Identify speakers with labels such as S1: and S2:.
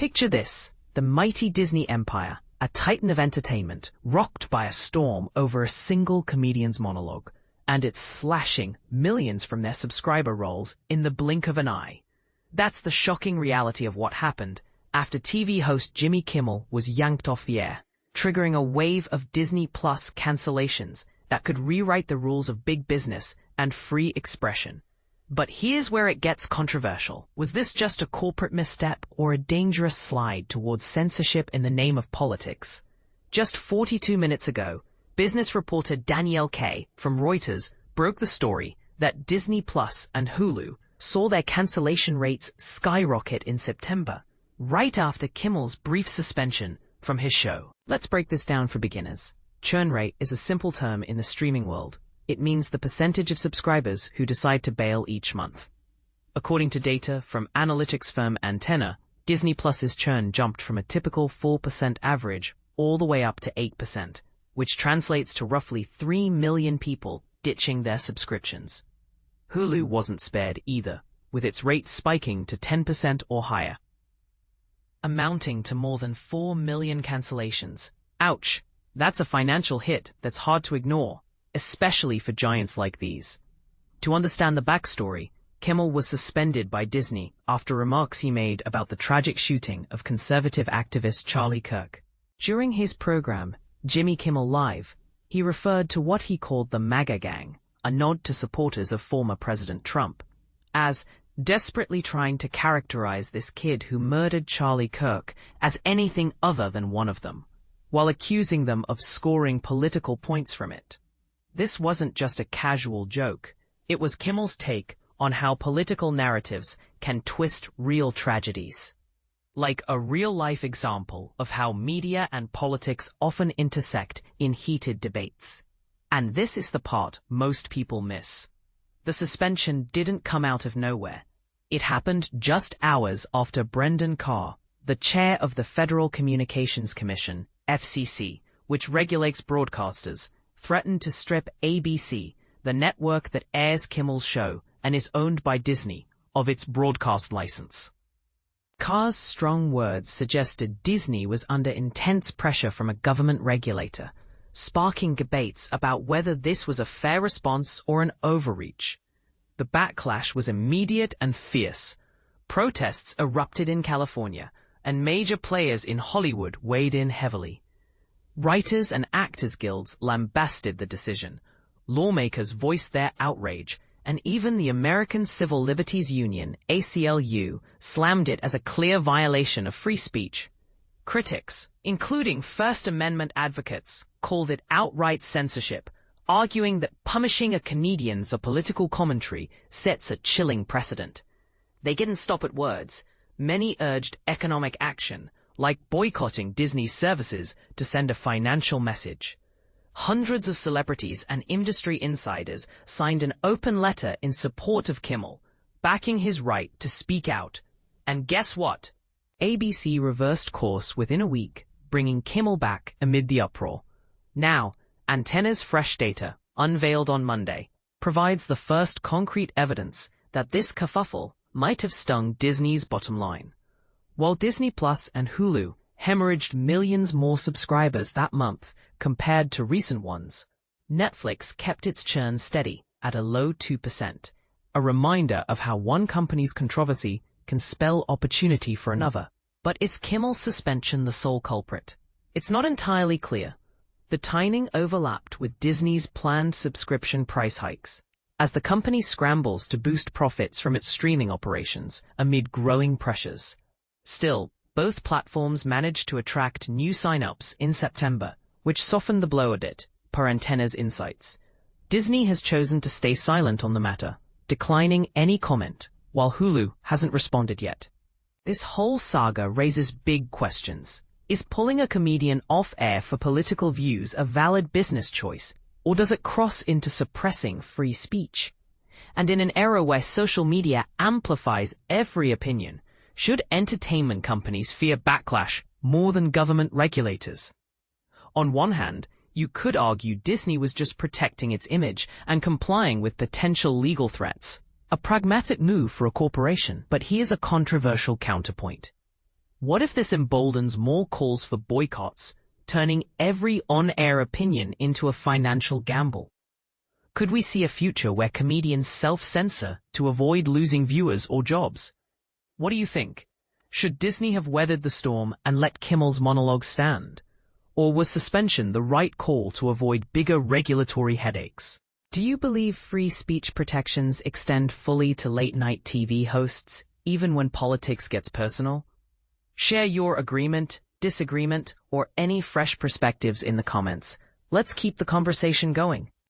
S1: Picture this, the mighty Disney empire, a titan of entertainment, rocked by a storm over a single comedian's monologue, and it's slashing millions from their subscriber rolls in the blink of an eye. That's the shocking reality of what happened after TV host Jimmy Kimmel was yanked off the air, triggering a wave of Disney Plus cancellations that could rewrite the rules of big business and free expression. But here's where it gets controversial. Was this just a corporate misstep or a dangerous slide towards censorship in the name of politics? Just 42 minutes ago, business reporter Danielle Kay from Reuters broke the story that Disney Plus and Hulu saw their cancellation rates skyrocket in September, right after Kimmel's brief suspension from his show. Let's break this down for beginners. Churn rate is a simple term in the streaming world. It means the percentage of subscribers who decide to bail each month. According to data from analytics firm Antenna, Disney Plus's churn jumped from a typical 4% average all the way up to 8%, which translates to roughly 3 million people ditching their subscriptions. Hulu wasn't spared either, with its rate spiking to 10% or higher, amounting to more than 4 million cancellations. Ouch! That's a financial hit that's hard to ignore, especially for giants like these. To understand the backstory, Kimmel was suspended by Disney after remarks he made about the tragic shooting of conservative activist Charlie Kirk. During his program, Jimmy Kimmel Live, he referred to what he called the MAGA gang, a nod to supporters of former President Trump, as desperately trying to characterize this kid who murdered Charlie Kirk as anything other than one of them, while accusing them of scoring political points from it. This wasn't just a casual joke. It was Kimmel's take on how political narratives can twist real tragedies. Like a real-life example of how media and politics often intersect in heated debates. And this is the part most people miss. The suspension didn't come out of nowhere. It happened just hours after Brendan Carr, the chair of the Federal Communications Commission, FCC, which regulates broadcasters, threatened to strip ABC, the network that airs Kimmel's show and is owned by Disney, of its broadcast license. Carr's strong words suggested Disney was under intense pressure from a government regulator, sparking debates about whether this was a fair response or an overreach. The backlash was immediate and fierce. Protests erupted in California, and major players in Hollywood weighed in heavily. Writers and actors guilds lambasted the decision. Lawmakers voiced their outrage, and even the American Civil Liberties Union, ACLU, slammed it as a clear violation of free speech. Critics, including First Amendment advocates, called it outright censorship, arguing that punishing a comedian for political commentary sets a chilling precedent. They didn't stop at words. Many urged economic action, like boycotting Disney's services to send a financial message. Hundreds of celebrities and industry insiders signed an open letter in support of Kimmel, backing his right to speak out. And guess what? ABC reversed course within a week, bringing Kimmel back amid the uproar. Now, Antenna's fresh data, unveiled on Monday, provides the first concrete evidence that this kerfuffle might have stung Disney's bottom line. While Disney Plus and Hulu hemorrhaged millions more subscribers that month compared to recent ones, Netflix kept its churn steady at a low 2%, a reminder of how one company's controversy can spell opportunity for another. But is Kimmel's suspension the sole culprit? It's not entirely clear. The timing overlapped with Disney's planned subscription price hikes, as the company scrambles to boost profits from its streaming operations amid growing pressures. Still, both platforms managed to attract new sign-ups in September, which softened the blow a bit, per Antenna's insights. Disney has chosen to stay silent on the matter, declining any comment, while Hulu hasn't responded yet. This whole saga raises big questions. Is pulling a comedian off air for political views a valid business choice, or does it cross into suppressing free speech? And in an era where social media amplifies every opinion, should entertainment companies fear backlash more than government regulators? On one hand, you could argue Disney was just protecting its image and complying with potential legal threats, a pragmatic move for a corporation. But here's a controversial counterpoint. What if this emboldens more calls for boycotts, turning every on-air opinion into a financial gamble? Could we see a future where comedians self-censor to avoid losing viewers or jobs? What do you think? Should Disney have weathered the storm and let Kimmel's monologue stand? Or was suspension the right call to avoid bigger regulatory headaches? Do you believe free speech protections extend fully to late-night TV hosts, even when politics gets personal? Share your agreement, disagreement, or any fresh perspectives in the comments. Let's keep the conversation going.